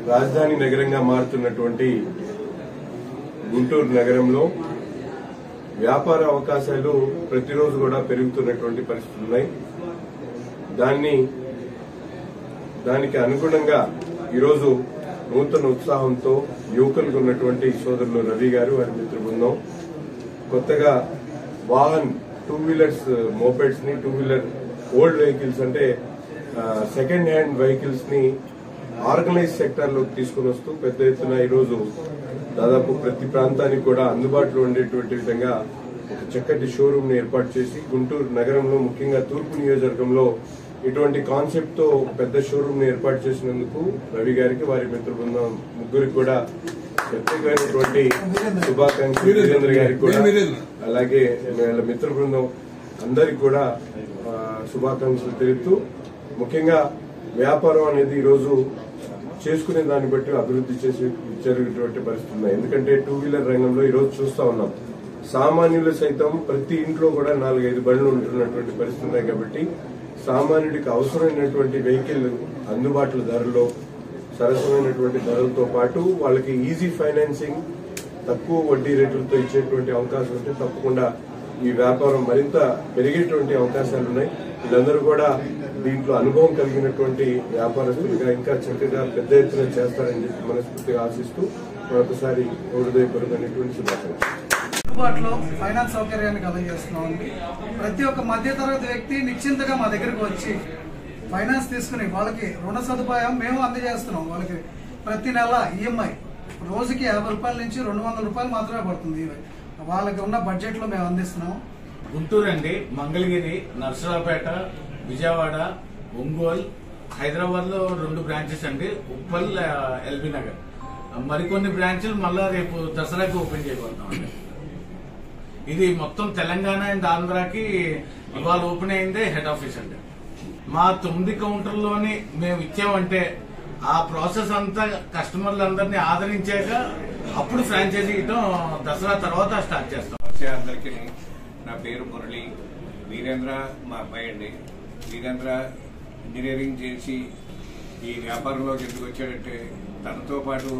రాజధాని నగరంగా మారుతున్నటువంటి గుంటూరు నగరంలో వ్యాపార అవకాశాలు ప్రతిరోజు కూడా పెరుగుతున్నటువంటి పరిస్థితులు ఉన్నాయి. దానికి అనుగుణంగా ఈరోజు నూతన ఉత్సాహంతో యువకులకు ఉన్నటువంటి సోదరులు రవి గారు వారి మిత్ర బృందం కొత్తగా వాహన్ 2 వీలర్స్ మోపెడ్స్ ని 2 వీలర్ ఓల్డ్ వెహికల్స్ అంటే సెకండ్ హ్యాండ్ వెహికల్స్ ని ఆర్గనైజ్ సెక్టార్ లోకి తీసుకుని వస్తూ పెద్ద ఎత్తున ఈరోజు దాదాపు ప్రతి ప్రాంతానికి కూడా అందుబాటులో ఉండేటువంటి విధంగా ఒక చక్కటి షోరూమ్ ని ఏర్పాటు చేసి గుంటూరు నగరంలో ముఖ్యంగా తూర్పు నియోజకవర్గంలో ఇటువంటి కాన్సెప్ట్ తో పెద్ద షోరూమ్ ని ఏర్పాటు చేసినందుకు రవి గారికి వారి మిత్ర బృందం ముగ్గురికి కూడా ప్రత్యేకమైనటువంటి శుభాకాంక్షలు. వీరేంద్ర గారికి కూడా అలాగే వీళ్ళ మిత్ర బృందం అందరికి కూడా శుభాకాంక్షలు తెలుపుతూ ముఖ్యంగా వ్యాపారం అనేది ఈరోజు చేసుకునే దాన్ని బట్టి అభివృద్ధి చేసి జరిగేటువంటి పరిస్థితి ఉన్నాయి. ఎందుకంటే 2 వీలర్ రంగంలో ఈరోజు చూస్తా ఉన్నాం సామాన్యులు సైతం ప్రతి ఇంట్లో కూడా 4-5 బండ్లు ఉంటున్నటువంటి పరిస్థితి ఉన్నాయి. కాబట్టి సామాన్యుడికి అవసరమైనటువంటి వెహికల్ అందుబాటులో ధరలో సరసమైనటువంటి ధరలతో పాటు వాళ్ళకి ఈజీ ఫైనాన్సింగ్ తక్కువ వడ్డీ రేట్లతో ఇచ్చేటువంటి అవకాశం ఉంటే తప్పకుండా ఈ వ్యాపారం మరింత పెరిగేటువంటి అవకాశాలున్నాయి. వీళ్ళందరూ కూడా దీంట్లో అనుభవం కలిగినటువంటి వ్యాపారస్తులుగా ఇంకా చక్కగా పెద్ద ఎత్తున చేస్తారని చెప్పి మనస్ఫూర్తిగా ఆశిస్తూ మరొకసారి హృదయపూర్వకమైనటువంటి శుభాకాంక్షలు. అందుబాటులో ఫైనాన్స్ సౌకర్యాన్ని కలుగజేస్తున్నామండి. ప్రతి ఒక్క మధ్యతరగతి వ్యక్తి నిశ్చింతగా మా దగ్గరకు వచ్చి ఫైనాన్స్ తీసుకుని వాళ్ళకి రుణ సదుపాయం మేము అందజేస్తున్నాం. వాళ్ళకి ప్రతి నెల ఈఎంఐ రోజుకి 50 రూపాయల నుంచి 200 రూపాయలు మాత్రమే పడుతుంది. వాళ్ళకి ఉన్న బడ్జెట్ లో మేము అందిస్తున్నాం. గుంటూరు అండి, మంగళగిరి, నర్సరావుపేట, విజయవాడ, ఒంగోలు, హైదరాబాద్ లో 2 బ్రాంచెస్ అండి, ఉప్పల్, ఎల్బీ నగర్. మరికొన్ని బ్రాంచ్లు మళ్ళా రేపు దసరాకి ఓపెన్ చేయబోతున్నాం అండి. ఇది మొత్తం తెలంగాణ అండ్ ఆంధ్రాకి ఇవాళ ఓపెన్ అయిందే హెడ్ ఆఫీస్ అండి. మా 9 కౌంటర్లోని మేము ఇచ్చామంటే ఆ ప్రాసెస్ అంతా కస్టమర్లందరినీ ఆదరించాక అప్పుడు ఫ్రాంచైజీ ఇవ్వడం దసరా తర్వాత స్టార్ట్ చేస్తాం. అందరికీ నా పేరు మురళి. వీరేంద్ర మా అబ్బాయి అండి. వీరేంద్ర ఇంజనీరింగ్ చేసి ఈ వ్యాపారంలోకి ఎందుకు వచ్చాడంటే తనతో పాటు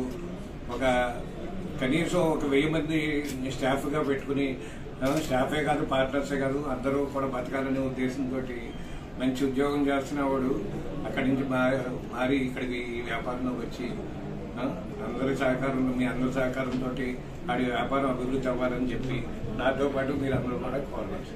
కనీసం 1000 మంది స్టాఫ్గా పెట్టుకుని స్టాఫే కాదు పార్ట్నర్సే కాదు అందరూ కూడా బతకాలనే ఉద్దేశంతో మంచి ఉద్యోగం చేస్తున్నవాడు అక్కడి నుంచి మారి ఇక్కడికి ఈ వ్యాపారంలోకి వచ్చి అందరి సహకారంలో మీ అందరి సహకారంతో ఆడి వ్యాపారం అభివృద్ధి అవ్వాలని చెప్పి నాతో పాటు మీరు అందరూ కూడా కోరవచ్చు.